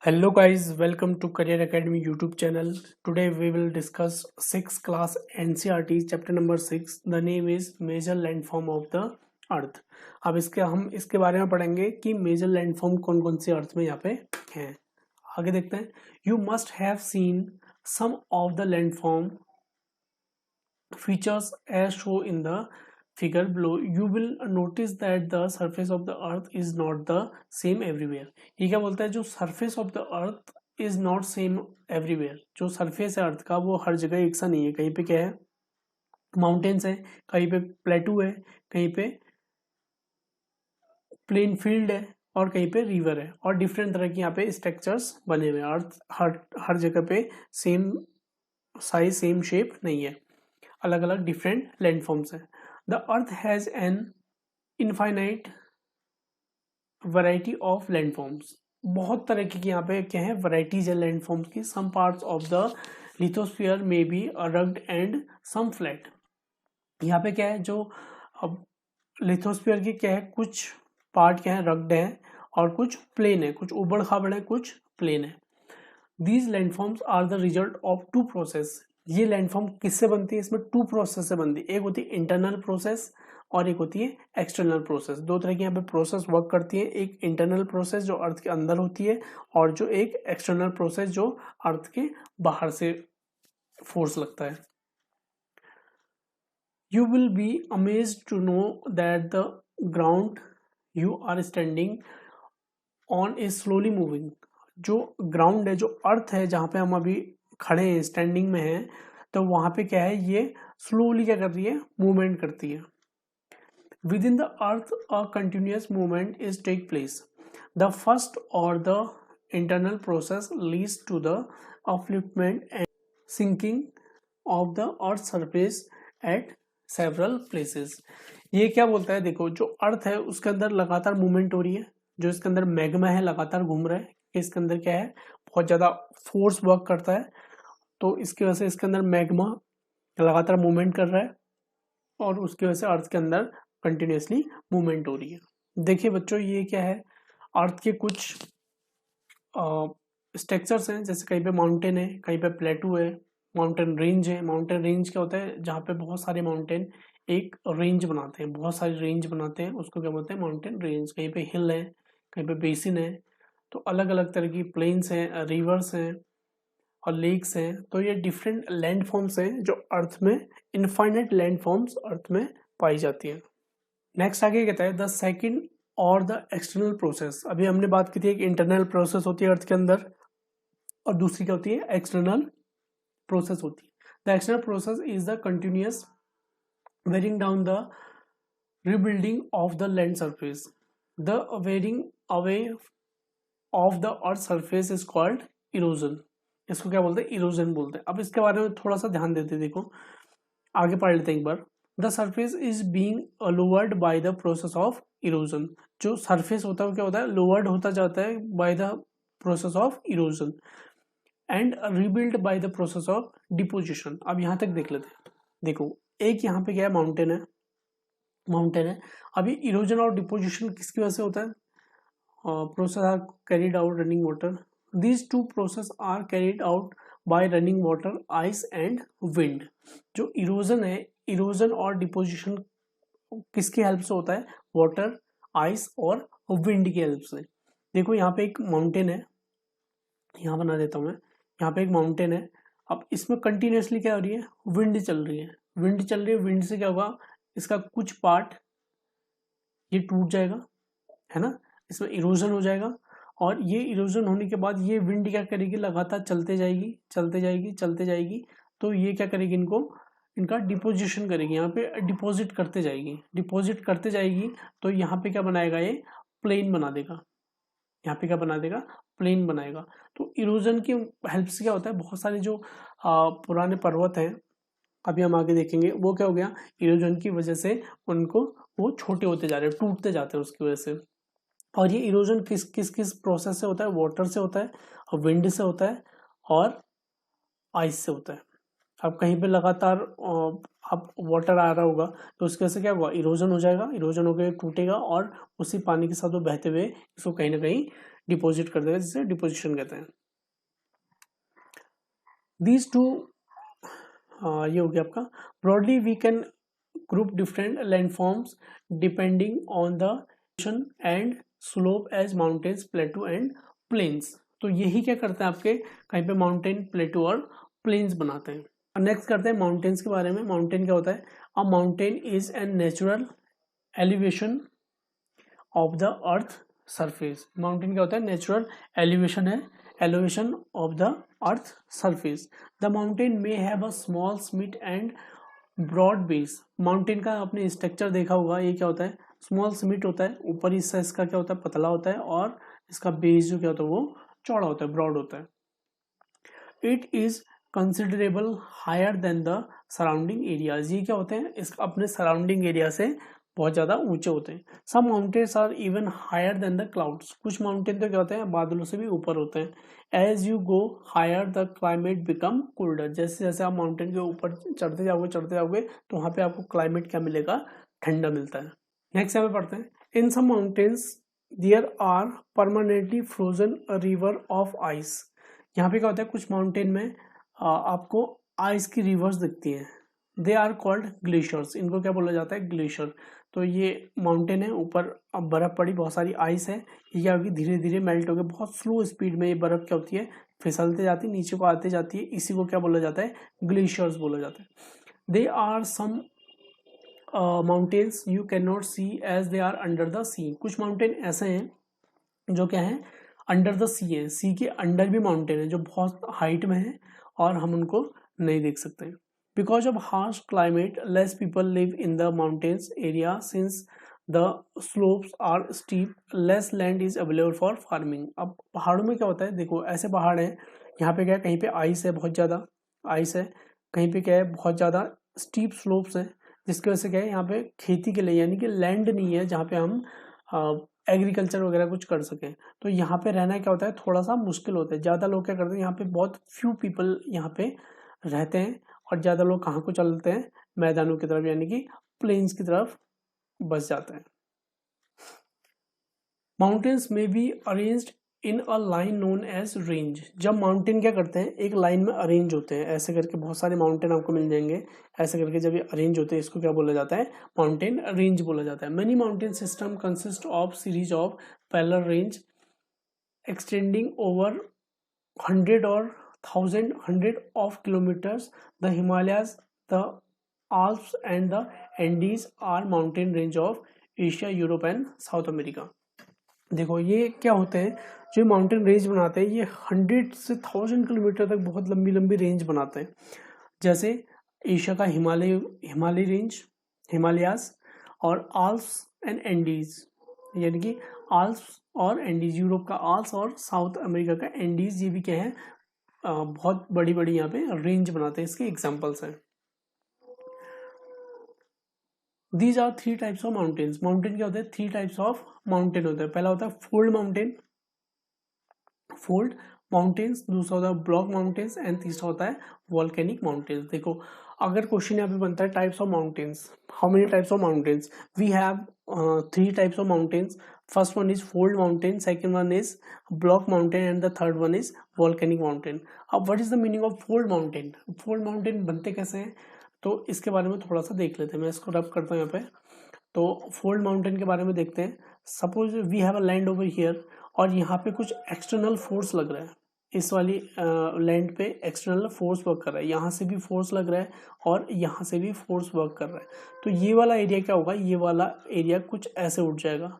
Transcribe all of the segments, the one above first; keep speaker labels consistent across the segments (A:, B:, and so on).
A: Hello guys, welcome to Career Academy YouTube channel. Today we will discuss 6th class NCERT chapter number 6. The name is Major Landform of the Earth. अब हम इसके बारे में पढ़ेंगे कि major landform कौन कौन से अर्थ में यहाँ पे हैं. आगे देखते हैं. You must have seen some of the landform features as shown in the figure below. You will notice that the surface of the earth is not the same everywhere. ये क्या बोलता है, जो surface of the earth is not same everywhere. जो surface है अर्थ का वो हर जगह एक सा नहीं है. कहीं पे क्या है, माउंटेन्स है, कहीं पे प्लेटू है, कहीं पे प्लेन फील्ड है और कहीं पे रिवर है और डिफरेंट तरह के यहाँ पे स्ट्रक्चर्स बने हुए हैं. अर्थ हर जगह पे सेम साइज सेम शेप नहीं है, अलग अलग डिफरेंट लैंडफॉर्म्स हैं. The earth has an infinite variety of landforms. बहुत तरह की यहाँ पे क्या है, varieties है landforms की. Some parts of the lithosphere may be rugged and some flat. यहाँ पे क्या है, जो अब lithosphere के क्या है, कुछ पार्ट क्या है rugged है और कुछ प्लेन है, कुछ उबड़ खाबड़ है, कुछ प्लेन है. These landforms are the result of two process. ये लैंडफॉर्म किससे बनती है, इसमें टू प्रोसेस से बनती है. एक होती है इंटरनल प्रोसेस और एक होती है एक्सटर्नल प्रोसेस. दो तरह की यहाँ पे प्रोसेस वर्क करती है. एक इंटरनल प्रोसेस जो अर्थ के अंदर होती है और जो एक एक्सटर्नल प्रोसेस जो अर्थ के बाहर से फोर्स लगता है. You will be amazed to know that the ground you are standing on is slowly moving. जो ग्राउंड है, जो अर्थ है जहाँ पे हम अभी खड़े हैं, स्टैंडिंग में हैं, तो वहां पे क्या है, ये स्लोली क्या कर रही है, मूवमेंट करती है. Within the earth a continuous movement is take place. The first और the internal process leads to the upliftment and sinking of the earth surface at several places. ये क्या बोलता है, देखो जो अर्थ है उसके अंदर लगातार मूवमेंट हो रही है. जो इसके अंदर मैग्मा है लगातार घूम रहा है. इसके अंदर क्या है, बहुत ज्यादा फोर्स वर्क करता है, तो इसकी वजह से इसके अंदर मैग्मा लगातार मूवमेंट कर रहा है और उसकी वजह से अर्थ के अंदर कंटिन्यूसली मूवमेंट हो रही है. देखिए बच्चों, ये क्या है, अर्थ के कुछ स्ट्रक्चर्स हैं. जैसे कहीं पे माउंटेन है, कहीं पे प्लेटू है, माउंटेन रेंज है. माउंटेन रेंज क्या होता है, जहाँ पे बहुत सारे माउंटेन एक रेंज बनाते हैं, बहुत सारी रेंज बनाते हैं, उसको क्या बोलते हैं, माउंटेन रेंज. कहीं पे हिल है, कहीं पे बेसिन है. तो अलग अलग तरह की प्लेन्स हैं, रिवर्स हैं और लेक्स हैं. तो ये डिफरेंट लैंड फॉर्म्स हैं जो अर्थ में, इनफाइनाइट लैंड फॉर्म्स अर्थ में पाई जाती है. नेक्स्ट आगे कहता है द सेकंड और द एक्सटर्नल प्रोसेस. अभी हमने बात की थी, एक इंटरनल प्रोसेस होती है अर्थ के अंदर और दूसरी क्या होती है, एक्सटर्नल प्रोसेस होती है. The external process is the continuous wearing down the rebuilding of the land surface. The wearing away of the earth surface is called erosion. इसको क्या बोलते हैं, इरोजन बोलते हैं. अब इसके बारे में थोड़ा सा ध्यान देते, देखो आगे पढ़ लेते हैं एक बार. The surface is being lowered by the process of erosion. जो सरफेस होता है वो क्या होता है, लोअर्ड होता जाता है bye the process of erosion and rebuild bye the process of deposition. अब यहाँ तक देख लेते हैं. देखो एक यहाँ पे क्या है, माउंटेन है, माउंटेन है. अभी इरोजन और डिपोजिशन किसकी वजह से होता है, process are carried out running water. These two process are carried out by running water, ice and wind. जो इरोजन है, इरोजन और डिपोजिशन किसके हेल्प से होता है, वाटर, आइस और विंड की हेल्प से. देखो यहाँ पे एक माउंटेन है, यहाँ बना देता हूँ मैं. यहाँ पे एक माउंटेन है. अब इसमें कंटिन्यूसली क्या हो रही है, विंड चल रही है. विंड चल रही है, विंड से क्या होगा, इसका कुछ पार्ट ये टूट जाएगा, है ना, इसमें इरोजन हो जाएगा. और ये इरोजन होने के बाद ये विंड क्या करेगी, लगातार चलते जाएगी, चलते जाएगी, चलते जाएगी. तो ये क्या करेगी, इनको, इनका डिपोजिशन करेगी, यहाँ पे डिपॉजिट करते जाएगी, डिपॉजिट करते जाएगी. तो यहाँ पे क्या बनाएगा, ये प्लेन बना देगा. यहाँ पे क्या बना देगा, प्लेन बनाएगा. तो इरोजन की हेल्प से क्या होता है, बहुत सारे जो पुराने पर्वत हैं, अभी हम आगे देखेंगे, वो क्या हो गया, इरोजन की वजह से उनको वो छोटे होते जा रहे हैं, टूटते जाते हैं उसकी वजह से. और ये इरोजन किस किस किस प्रोसेस से होता है, वाटर से होता है और विंड से होता है और आइस से होता है. अब कहीं पे लगातार अब वाटर आ रहा होगा तो उसकी वजह से क्या होगा, इरोजन हो जाएगा, इरोजन होकर टूटेगा और उसी पानी के साथ वो बहते हुए इसको कहीं ना कहीं डिपॉजिट कर देगा, जिसे डिपोजिशन कहते हैं। दीज टू ये हो गया आपका। Broadly we can group different landforms depending on the and slope as mountains, plateau and plains. तो यही क्या करते हैं आपके, कहीं पे माउंटेन, प्लेटू और प्लेन्स बनाते हैं। नेक्स्ट करते हैं माउंटेन्स के बारे में। माउंटेन क्या होता है? A mountain is an natural elevation of the earth surface. Mountain क्या होता है? नेचुरल एलिवेशन है, elevation of the earth surface. The mountain may have a small summit and broad base. Mountain का आपने स्ट्रक्चर देखा होगा, ये क्या होता है? स्मॉल स्मिट होता है, ऊपर हिस्सा इसका क्या होता है? पतला होता है, और इसका बेस जो क्या होता है वो चौड़ा होता है, ब्रॉड होता है। It is considerable higher than the surrounding areas. ये क्या होते हैं? इसका अपने सराउंडिंग एरिया से बहुत ज्यादा ऊंचे होते हैं। Some mountains are even higher than the clouds. कुछ माउंटेन तो क्या होते हैं? बादलों से भी ऊपर होते हैं। As you go higher the climate become colder. जैसे जैसे आप माउंटेन के ऊपर चढ़ते जाओगे तो वहां पे आपको क्लाइमेट क्या मिलेगा? ठंडा मिलता है। नेक्स्ट यहाँ पे पढ़ते हैं। In some mountains there are permanently frozen river of ice. यहाँ पे क्या होता है? कुछ माउंटेन में आपको आइस की रिवर्स दिखती हैं। They are called glaciers. इनको क्या बोला जाता है? ग्लेशियर। तो ये माउंटेन है, ऊपर अब बर्फ पड़ी, बहुत सारी आइस है, ये क्या होगी? धीरे धीरे मेल्ट होगी, बहुत स्लो स्पीड में ये बर्फ क्या होती है? फिसलते जाती है, नीचे को आते जाती है। इसी को क्या बोला जाता है? ग्लेशियर्स बोला जाता है। They are some mountains you can not see as they are under the sea. कुछ माउंटेन ऐसे हैं जो क्या है? अंडर द सी है, सी के अंडर भी माउंटेन है जो बहुत हाइट में है और हम उनको नहीं देख सकते। Because of harsh climate, less people live in the mountains area since the slopes are steep, less land is available for farming। अब पहाड़ों में क्या होता है? देखो ऐसे पहाड़ हैं, यहाँ पे क्या है? कहीं पे आइस है, बहुत ज़्यादा आइस है, कहीं पे क्या है? बहुत ज़्यादा स्टीप स्लोप्स है, जिसकी वजह से क्या है? यहाँ पे खेती के लिए यानी कि लैंड नहीं है जहाँ पे हम एग्रीकल्चर वगैरह कुछ कर सकें। तो यहाँ पे रहना क्या होता है? थोड़ा सा मुश्किल होता है। ज़्यादा लोग क्या करते हैं? यहाँ पे बहुत फ्यू पीपल यहाँ पे रहते हैं, और ज़्यादा लोग कहाँ को चलते हैं? मैदानों की तरफ, यानी कि प्लेन्स की तरफ बस जाते हैं। माउंटेन्स में be arranged in a line known as range. जब माउंटेन क्या करते हैं? एक लाइन में अरेंज होते हैं, ऐसे करके बहुत सारे माउंटेन आपको मिल जाएंगे। ऐसे करके जब ये अरेंज होते हैं, इसको क्या बोला जाता है? माउंटेन रेंज बोला जाता है। Many mountain system consist of series of parallel range extending over 100 or 100 of kilometers. The Himalayas, the Alps and the Andes are mountain range of Asia, Europe and South America। देखो ये क्या होते हैं? जो mountain range बनाते हैं, ये 100 से 1000 किलोमीटर तक बहुत लंबी लंबी रेंज बनाते हैं। जैसे एशिया का हिमालय रेंज, हिमालयास, और आल्प्स एंड एंडीज, यानी कि आल्प्स और एंडीज, यूरोप का आल्प्स और साउथ अमेरिका का एंडीज, ये भी क्या है? बहुत बड़ी बड़ी यहाँ पे रेंज बनाते हैं। इसके एग्जांपल्स हैं। These are 3 types of mountains. Mountain क्या होते हैं? 3 टाइप्स ऑफ माउंटेन होते हैं। पहला होता है फोल्ड माउंटेन, फोल्ड माउंटेन्स, दूसरा होता है ब्लॉक माउंटेन्स, एंड तीसरा होता है वॉल्केनिक माउंटेन्स। देखो अगर क्वेश्चन यहाँ पे बनता है types of mountains, how many types of mountains? We have 3 types of mountains. First one is fold mountain, second one is block mountain, and the third one is volcanic mountain. अब what is the meaning of fold mountain? Fold mountain बनते कैसे हैं? तो इसके बारे में थोड़ा सा देख लेते हैं। मैं इसको रब करता हूँ यहाँ पे। तो फोल्ड माउंटेन के बारे में देखते हैं। Suppose we have a land over here, और यहाँ पे कुछ एक्सटर्नल फोर्स लग रहा है। इस वाली लैंड पे एक्सटर्नल फोर्स वर्क कर रहा है, यहाँ से भी फोर्स लग रहा है और यहाँ से भी फोर्स वर्क कर रहा है। तो ये वाला एरिया क्या होगा? ये वाला एरिया कुछ ऐसे उठ जाएगा,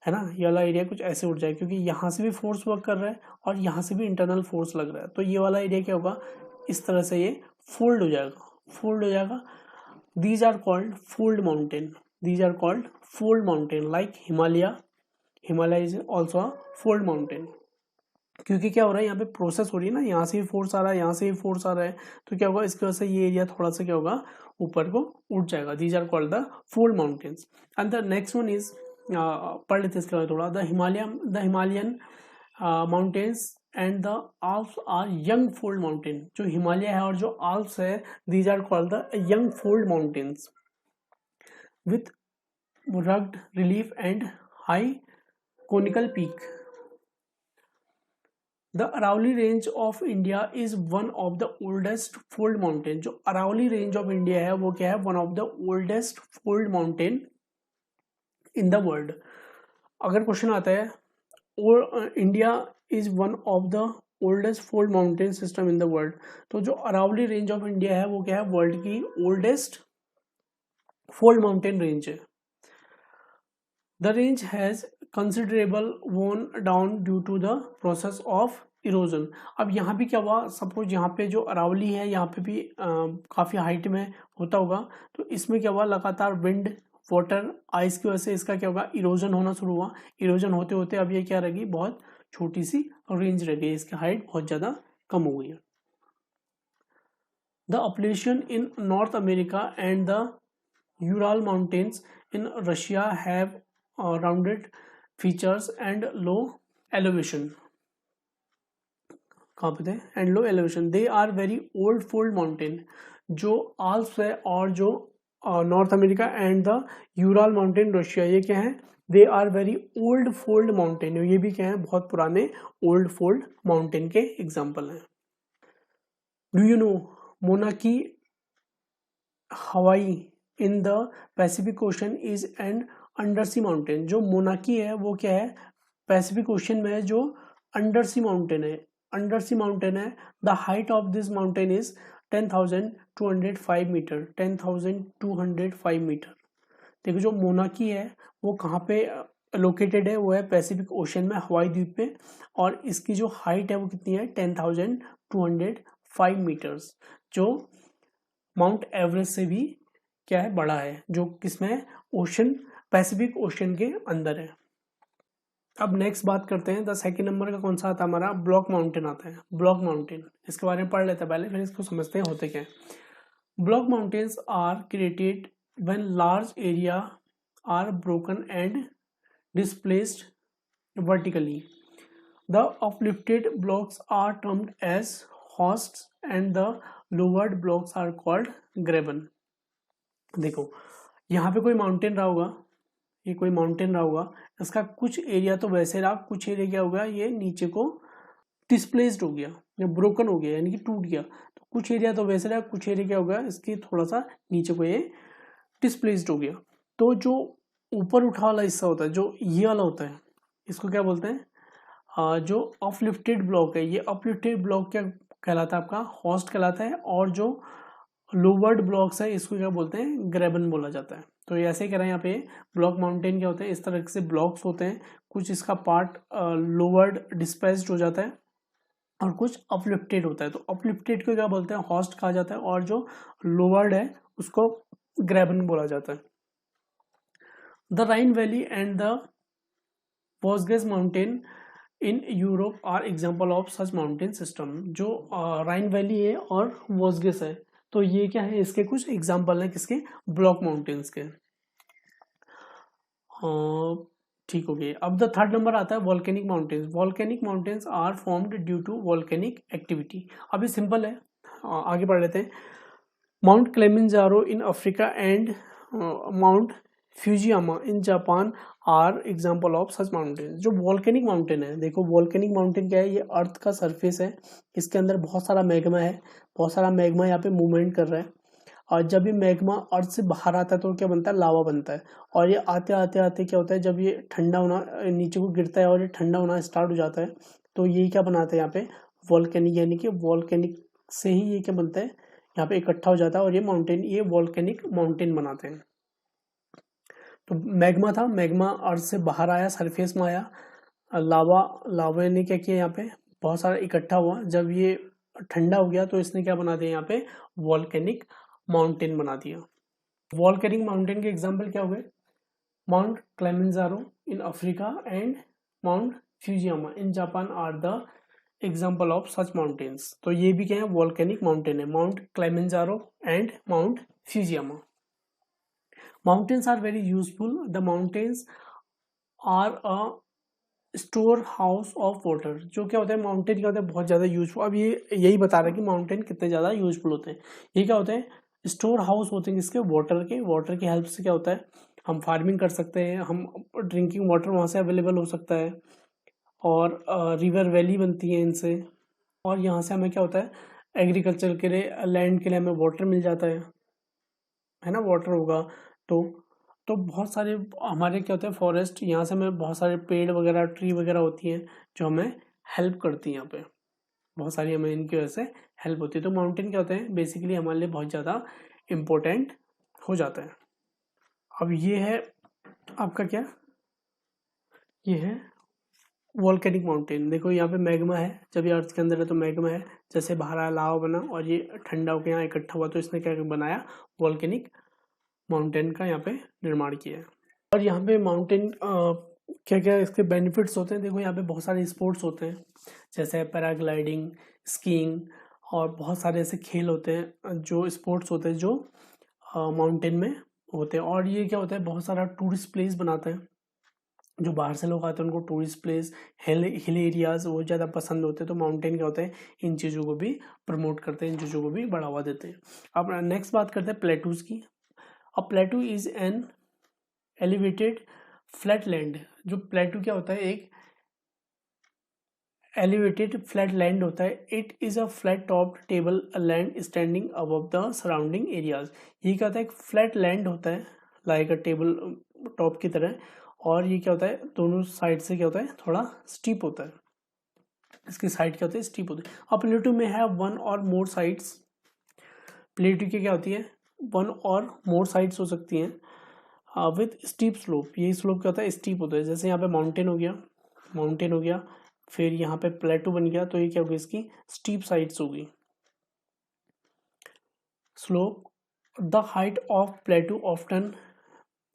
A: है ना? ये वाला एरिया कुछ ऐसे उठ जाएगा, क्योंकि यहाँ से भी फोर्स वर्क कर रहा है और यहाँ से भी इंटरनल फोर्स लग रहा है। तो ये वाला एरिया क्या होगा? इस तरह से ये फोल्ड हो जाएगा, फोल्ड हो जाएगा। These are called fold mountain, these are called fold mountain like Himalaya is also a fold mountain। क्योंकि क्या हो रहा है? यहाँ पे प्रोसेस हो रही है ना, यहाँ से भी फोर्स आ रहा है, यहाँ से भी फोर्स आ रहा है, तो क्या होगा? इसकी वजह से ये एरिया थोड़ा सा क्या होगा? ऊपर को उठ जाएगा। These are called the fold mountains. And the next one is, पढ़ लेते इसके बाद थोड़ा, the Himalayan mountains and the Alps are young fold mountain. जो हिमालय है और जो आल्प्स है, these are called the young fold mountains with rugged relief and high conical peak। The Aravalli range of India is one of the oldest fold mountain. जो Aravalli range of India है वो क्या है, one of the oldest fold mountain in the world. अगर question आता है India is one of the oldest fold mountain system in the world, तो जो अरावली रेंज ऑफ इंडिया है वो क्या है, वर्ल्ड की ओल्डेस्ट फोल्ड माउंटेन रेंज है। The range has considerable worn down due to the process of erosion. अब यहाँ भी क्या हुआ, सपोज यहाँ पे जो अरावली है यहाँ पे भी काफ़ी हाइट में होता होगा, तो इसमें क्या हुआ, लगातार विंड वाटर आइस की वजह से इसका क्या होगा, इरोजन होना शुरू हुआ। इरोजन होते होते अब ये क्या रहेगी, बहुत छोटी सी रेंज रह गई, इसकी हाइट बहुत ज़्यादा कम हो गई है। The Appalachians in North America and the Ural mountains in Russia have rounded features and low elevation. कहाँ पे थे, and low elevation. They are very old fold mountain. जो आल्प्स है और जो North America and the Ural mountain Russia, ये क्या है, they are very old fold mountain. ये भी क्या है, बहुत पुराने ओल्ड फोल्ड माउंटेन के एग्जाम्पल हैं। डू यू नो मोनाकी हवाई in the Pacific Ocean is an under sea mountain. जो मोनाकी है वो क्या है, पैसिफिक ओशन में है, जो अंडर सी माउंटेन है, अंडर सी माउंटेन है। The height of this mountain is 10,205 metre, 10,205 metre. देखो जो मोनाकी है वो कहाँ पे लोकेटेड है, वो है पैसिफिक ओशन में, हवाई द्वीप पे, और इसकी जो हाइट है वो कितनी है, 10,205 मीटर्स, जो माउंट एवरेस्ट से भी क्या है, बड़ा है, जो किसमें, ओशन, पैसिफिक ओशन के अंदर है। अब नेक्स्ट बात करते हैं, द सेकंड नंबर का कौन सा आता है हमारा, ब्लॉक माउंटेन आता है। ब्लॉक माउंटेन, इसके बारे में पढ़ लेते हैं पहले, फिर इसको समझते हैं होते क्या है। Block mountains are created when large area are broken and displaced vertically. The uplifted blocks are termed as horsts and the lowered blocks are called graben. देखो यहाँ पे कोई माउंटेन रहा होगा, ये कोई माउंटेन रहा होगा, इसका कुछ एरिया तो वैसे रहा, कुछ एरिया क्या हो गया, ये नीचे को डिस्प्लेस्ड हो गया या ब्रोकन हो गया, यानी कि टूट गया। तो कुछ एरिया तो वैसे रहा, कुछ एरिया क्या हो गया, इसकी थोड़ा सा नीचे को ये डिस्प्लेस्ड हो गया। तो जो ऊपर उठा वाला हिस्सा होता है, जो ये वाला होता है, इसको क्या बोलते हैं, जो अपलिफ्टेड ब्लॉक है, ये अपलिफ्टेड ब्लॉक क्या कहलाता है, आपका होस्ट कहलाता है। और जो लोवर्ड ब्लॉक्स है इसको क्या बोलते हैं, ग्रेबन बोला जाता है। तो ये ऐसे कह रहे हैं यहाँ पे, ब्लॉक माउंटेन क्या होते हैं, इस तरह से ब्लॉक्स होते हैं, कुछ इसका पार्ट लोवर्ड डिस्प्लेस्ड हो जाता है और कुछ अपलिफ्टेड होता है। तो अपलिफ्टेड को क्या बोलते हैं, होस्ट कहा जाता है, और जो लोवर्ड है उसको ग्रेबन बोला जाता है। The Rhine valley and the वोस्गेस mountain in Europe are example of such mountain system. जो राइन वैली है और वोस्गेस है, तो ये क्या है, इसके कुछ एग्जाम्पल हैं, किसके, ब्लॉक माउंटेन्स के। ठीक हो गई। अब द थर्ड नंबर आता है volcanic mountains. Volcanic mountains are formed due to volcanic activity. अभी सिंपल है, आगे बढ़ लेते हैं। Mount Kilimanjaro in Africa and mount Fujiyama in Japan are example of such mountain. जो वॉल्केनिक माउंटेन है, देखो वॉल्केनिक माउंटेन क्या है, ये अर्थ का सरफेस है, इसके अंदर बहुत सारा मैग्मा है, बहुत सारा मैग्मा यहाँ पे मूवमेंट कर रहा है, और जब ये मैग्मा अर्थ से बाहर आता है तो क्या बनता है, लावा बनता है। और ये आते आते आते क्या होता है, जब ये ठंडा होना, नीचे को गिरता है और ये ठंडा होना स्टार्ट हो जाता है, तो ये क्या बनाते हैं यहाँ पे, वॉल्केनिक, यानी कि वॉल्केनिक से ही ये क्या बनता है, यहाँ पे इकट्ठा हो जाता है और ये माउंटेन, ये वॉल्केनिक माउंटेन बनाते हैं। तो मैग्मा था, मैग्मा अर्थ से बाहर आया, सरफेस में आया, लावा ने क्या किया, यहाँ पे बहुत सारा इकट्ठा हुआ, जब ये ठंडा हो गया तो इसने क्या बना दिया, यहाँ पे वॉल्केनिक माउंटेन बना दिया। वॉल्केनिक माउंटेन के एग्जाम्पल क्या हुए, mount Kilimanjaro in Africa and mount Fujiyama in Japan are the example of such mountains. तो ये भी क्या है, वॉल्केनिक माउंटेन है, mount Kilimanjaro and mount Fujiyama. Mountains are very useful. The mountains are a storehouse of water. जो क्या होता है, माउंटेन क्या होता है, बहुत ज़्यादा यूजफुल। अब ये यही बता रहा है कि माउंटेन कितने ज़्यादा यूजफुल होते हैं। ये क्या होते हैं, स्टोर हाउस होते हैं, किसके, वाटर की हेल्प से क्या होता है, हम फार्मिंग कर सकते हैं, हम ड्रिंकिंग वाटर वहाँ से अवेलेबल हो सकता है, और रिवर वैली बनती है इनसे। और यहाँ से हमें क्या होता है, एग्रीकल्चर के लिए, लैंड के लिए हमें वाटर मिल जाता है ना, वाटर होगा तो बहुत सारे हमारे क्या होते हैं, फॉरेस्ट, यहाँ से हमें बहुत सारे पेड़ वगैरह, ट्री वगैरह होती हैं जो हमें हेल्प करती हैं। यहाँ पे बहुत सारी हमें इनकी वजह से हेल्प होती है। तो माउंटेन क्या होते हैं, बेसिकली हमारे लिए बहुत ज़्यादा इम्पोर्टेंट हो जाता है। अब ये है आपका क्या, ये है वॉल्केनिक माउंटेन। देखो यहाँ पे मैग्मा है, जब ये अर्थ के अंदर है तो मैग्मा है, जैसे बाहर आया लावा बना और ये ठंडा होकर यहाँ इकट्ठा हुआ तो इसने क्या बनाया, वॉल्केनिक माउंटेन का यहाँ पे निर्माण किया है। और यहाँ पे माउंटेन क्या क्या इसके बेनिफिट्स होते हैं, देखो यहाँ पे बहुत सारे स्पोर्ट्स होते हैं, जैसे पैराग्लाइडिंग, स्कीइंग, और बहुत सारे ऐसे खेल होते हैं जो स्पोर्ट्स होते हैं जो माउंटेन में होते हैं। और ये क्या होता है, बहुत सारा टूरिस्ट प्लेस बनाता है, जो बाहर से लोग आते हैं उनको टूरिस्ट प्लेस, हिल एरियाज वो ज़्यादा पसंद होते हैं। तो माउंटेन क्या होता है, इन चीज़ों को भी प्रमोट करते हैं, इन चीज़ों को भी बढ़ावा देते हैं। अब नेक्स्ट बात करते हैं प्लेटूज की। अब प्लेटू is an elevated flat land. जो प्लेटू क्या होता है, एक एलिवेटेड फ्लैट लैंड होता है। It is a flat top table land standing above the surrounding areas. ये क्या होता है, एक फ्लैट लैंड होता है लाइक अ टेबल टॉप की तरह, और ये क्या होता है, दोनों साइड से क्या होता है, थोड़ा स्टीप होता है, इसकी साइड क्या होती है, स्टीप होती है। अब प्लेटू में है वन और मोर साइड्स। प्लेटू की क्या होती है, वन और मोर साइड्स हो सकती हैं विथ स्टीप स्लोप। यही स्लोप क्या होता है, स्टीप होता है। जैसे यहाँ पे माउंटेन हो गया, माउंटेन हो गया, फिर यहाँ पे प्लेटू बन गया, तो ये क्या होगी, इसकी स्टीप साइड्स होगी। Slope, the height of plateau often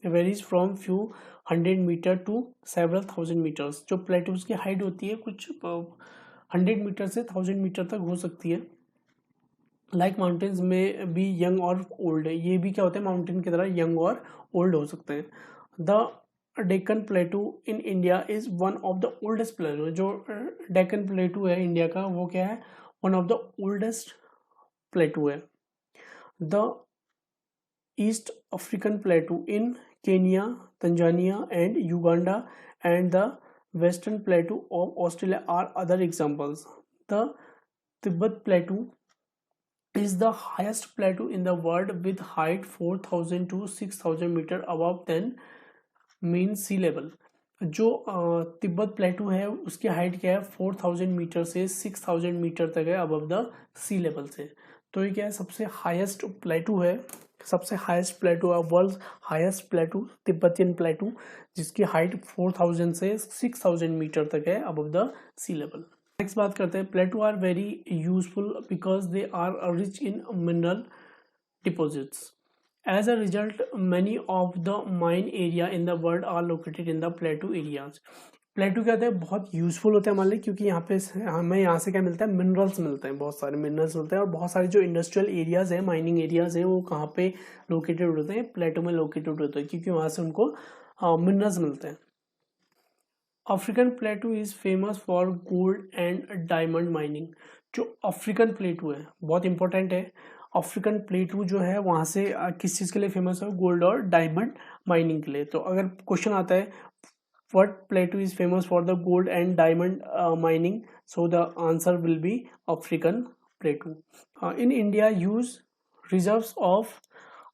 A: varies from few 100 metre to several 1000 metres. जो प्लेटूज की हाइट होती है कुछ 100 मीटर से 1000 मीटर तक हो सकती है। लाइक माउंटेन्स में भी यंग और ओल्ड है, ये भी क्या होते हैं, माउंटेन की तरह यंग और ओल्ड हो सकते हैं। The Deccan plateau in India is one of the oldest plateau. जो डेक्कन प्लेटू है इंडिया का, वो क्या है, one of the oldest plateau है। The east African plateau in Kenya, Tanzania and Uganda and the western plateau of Australia are other examples. The Tibet plateau is the highest plateau in the world with height 4000 to 6000 metre above than mean sea level। जो तिब्बत प्लेटू है उसकी height क्या है, 4000 metre से 6000 metre तक है above the sea level से। तो ये क्या है, सबसे हाईएस्ट प्लेटू है, सबसे हाईएस्ट प्लेटू है, world highest plateau Tibetan plateau, जिसकी हाइट 4000 से 6000 मीटर तक है above the sea level. Next बात करते हैं, plateau are very useful because they are rich in mineral deposits. As a result many of the mine area in the world are located in the plateau areas. Plateau क्या होता है, बहुत useful होता है हमारे लिए, क्योंकि यहाँ पे हमें यहाँ से क्या मिलता है, मिनरल्स मिलते हैं, बहुत सारे मिनरल्स मिलते हैं। और बहुत सारे जो इंडस्ट्रियल एरियाज है, माइनिंग एरियाज है, वो कहाँ पे लोकेटेड होते हैं, प्लेटू में लोकेटेड होते हैं, क्योंकि वहाँ से उनको मिनरल्स मिलते हैं। African प्लेटू is famous for gold and diamond mining. जो अफ्रीकन प्लेटू है बहुत इंपॉर्टेंट है। अफ्रीकन प्लेटू जो है वहाँ से किस चीज़ के लिए फेमस है, गोल्ड और डायमंड माइनिंग के लिए। तो अगर क्वेश्चन आता है what plateau is famous for the gold and diamond mining, so the answer will be African plateau. In India huge reserves of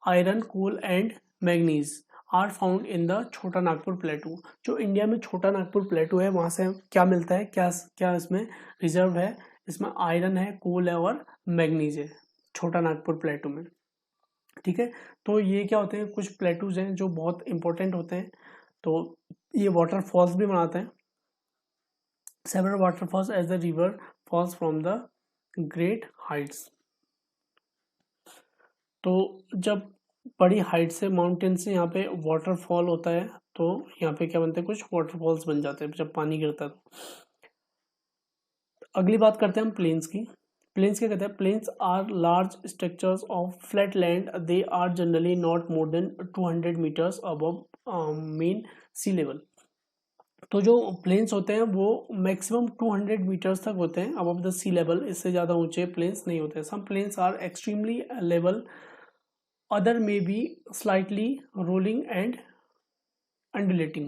A: iron, coal and manganese are found in the Chota Nagpur प्लेटू। जो India में छोटा नागपुर प्लेटू है वहाँ से क्या मिलता है, क्या क्या इसमें रिजर्व है, इसमें आयरन है, कोल है और मैग्नीज है छोटा नागपुर प्लेटू में। ठीक है, तो ये क्या होते हैं, कुछ प्लेटूज हैं जो बहुत इंपॉर्टेंट होते हैं। तो ये वाटरफॉल्स भी बनाते हैं। Several waterfalls as the river falls from the great heights. तो जब बड़ी हाइट से, माउंटेन से यहाँ पे वाटरफॉल होता है, तो यहाँ पे क्या बनते हैं, कुछ वाटरफॉल्स बन जाते हैं जब पानी गिरता है। अगली बात करते हैं हम प्लेन्स की। प्लेन्स क्या कहते हैं, plains are large structures of flat land, they are generally not more than 200 metres above mean sea level. तो जो प्लेन्स होते हैं वो मैक्सिमम 200 मीटर्स तक होते हैं अबव द सी लेवल, इससे ज़्यादा ऊंचे प्लेन्स नहीं होते। Some plains are extremely level, other may be slightly rolling and undulating।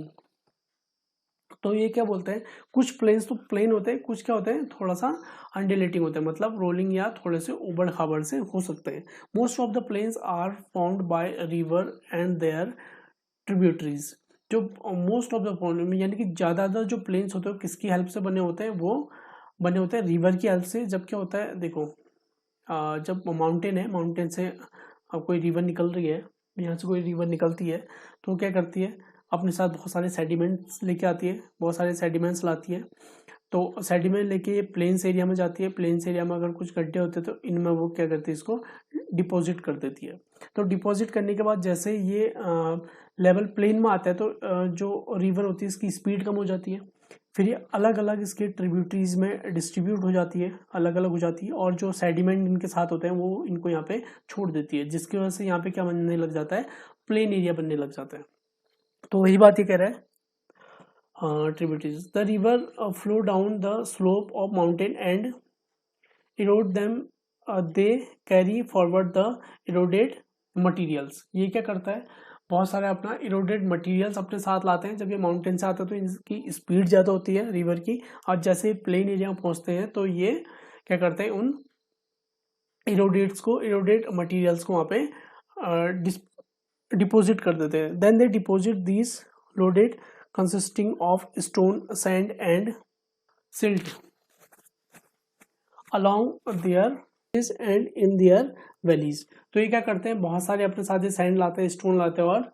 A: तो ये क्या बोलते हैं, कुछ प्लेन्स तो प्लेन होते हैं, कुछ क्या होते हैं थोड़ा सा अंडुलेटिंग होते हैं, मतलब रोलिंग या थोड़े से उबड़ खाबड़ से हो सकते हैं। Most of the plains are found by river and their tributaries. जो मोस्ट ऑफ द फाउंड यानी कि ज़्यादातर जो प्लेन्स होते हैं किसकी हेल्प से बने होते हैं, वो बने होते हैं रिवर की हेल्प से। जब क्या होता है देखो, जब माउंटेन है, माउंटेन से कोई रिवर निकल रही है, यहाँ से कोई रिवर निकलती है तो क्या करती है, अपने साथ बहुत सारे सेडिमेंट्स लेके आती है, बहुत सारे सेडिमेंट्स लाती है। तो सेडिमेंट लेके ये प्लेन्स एरिया में जाती है, प्लेन्स एरिया में अगर कुछ गड्ढे होते हैं तो इनमें वो क्या करती है, इसको डिपॉजिट कर देती है। तो डिपॉजिट करने के बाद जैसे ये लेवल प्लेन में आता है तो जो रिवर होती है इसकी स्पीड कम हो जाती है, फिर ये अलग अलग इसके ट्रिब्यूटरीज में डिस्ट्रीब्यूट हो जाती है, अलग अलग हो जाती है, और जो सेडिमेंट इनके साथ होते हैं वो इनको यहाँ पे छोड़ देती है, जिसकी वजह से यहाँ पे क्या बनने लग जाता है, प्लेन एरिया बनने लग जाता है। तो वही बात ये कह रहा है, tributaries. The river flow down the slope of mountain and erode them. They carry forward the eroded materials. ये क्या करता है, बहुत सारे अपना इरोडेड मटेरियल्स अपने साथ लाते हैं। जब ये माउंटेन से आता है तो इनकी स्पीड ज़्यादा होती है रिवर की, और जैसे प्लेन एरिया में पहुँचते हैं तो ये क्या करते हैं, उन इरोडेड मटेरियल्स को वहाँ पे डिपोजिट कर देते हैं। Then they deposit these loaded consisting of stone, sand and silt along their and in their valleys. तो ये क्या करते हैं, बहुत सारे अपने साथ सैंड लाते हैं, स्टोन लाते हैं और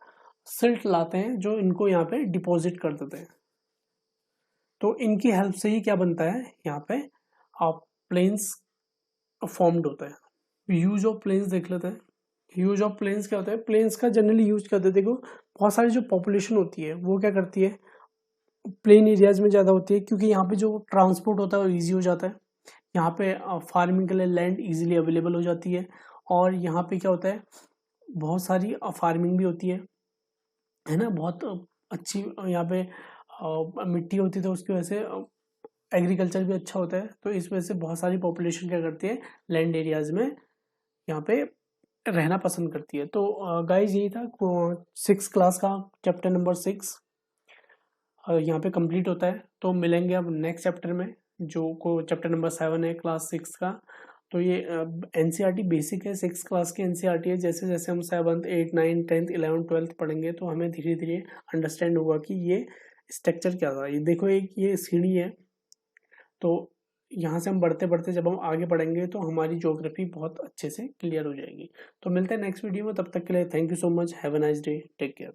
A: सिल्ट लाते हैं, जो इनको यहाँ पे डिपॉजिट कर देते हैं। तो इनकी हेल्प से ही क्या बनता है, यहाँ पे प्लेन्स फॉर्म्ड होता है। यूज ऑफ प्लेन्स देख लेते हैं। यूज ऑफ प्लेन्स क्या होता है, प्लेन्स का जनरली यूज करते हैं। देखो बहुत सारी जो पॉपुलेशन होती है वो क्या करती है, प्लेन एरियाज में ज़्यादा होती है, क्योंकि यहाँ पे जो ट्रांसपोर्ट होता है वो ईजी हो जाता है। यहाँ पे फार्मिंग के लिए लैंड इजीली अवेलेबल हो जाती है, और यहाँ पे क्या होता है, बहुत सारी फार्मिंग भी होती है ना, बहुत अच्छी यहाँ पे मिट्टी होती है, तो उसकी वजह से एग्रीकल्चर भी अच्छा होता है। तो इस वजह से बहुत सारी पॉपुलेशन क्या करती है, लैंड एरियाज में यहाँ पे रहना पसंद करती है। तो गाइज यही था 6th क्लास का चैप्टर नंबर 6 यहाँ पे कंप्लीट होता है। तो मिलेंगे अब नेक्स्ट चैप्टर में, जो को चैप्टर नंबर 7 है क्लास 6 का। तो ये एनसीईआरटी बेसिक है, 6th क्लास की एनसीईआरटी है। जैसे जैसे हम 7th 8th 9th 10th 11th 12th पढ़ेंगे तो हमें धीरे धीरे अंडरस्टैंड होगा कि ये स्ट्रक्चर क्या था। ये देखो एक ये सीढ़ी है, तो यहाँ से हम बढ़ते बढ़ते जब हम आगे बढ़ेंगे तो हमारी ज्योग्राफी बहुत अच्छे से क्लियर हो जाएगी। तो मिलते हैं नेक्स्ट वीडियो में, तब तक के लिए thank you so much, have a nice day, take care.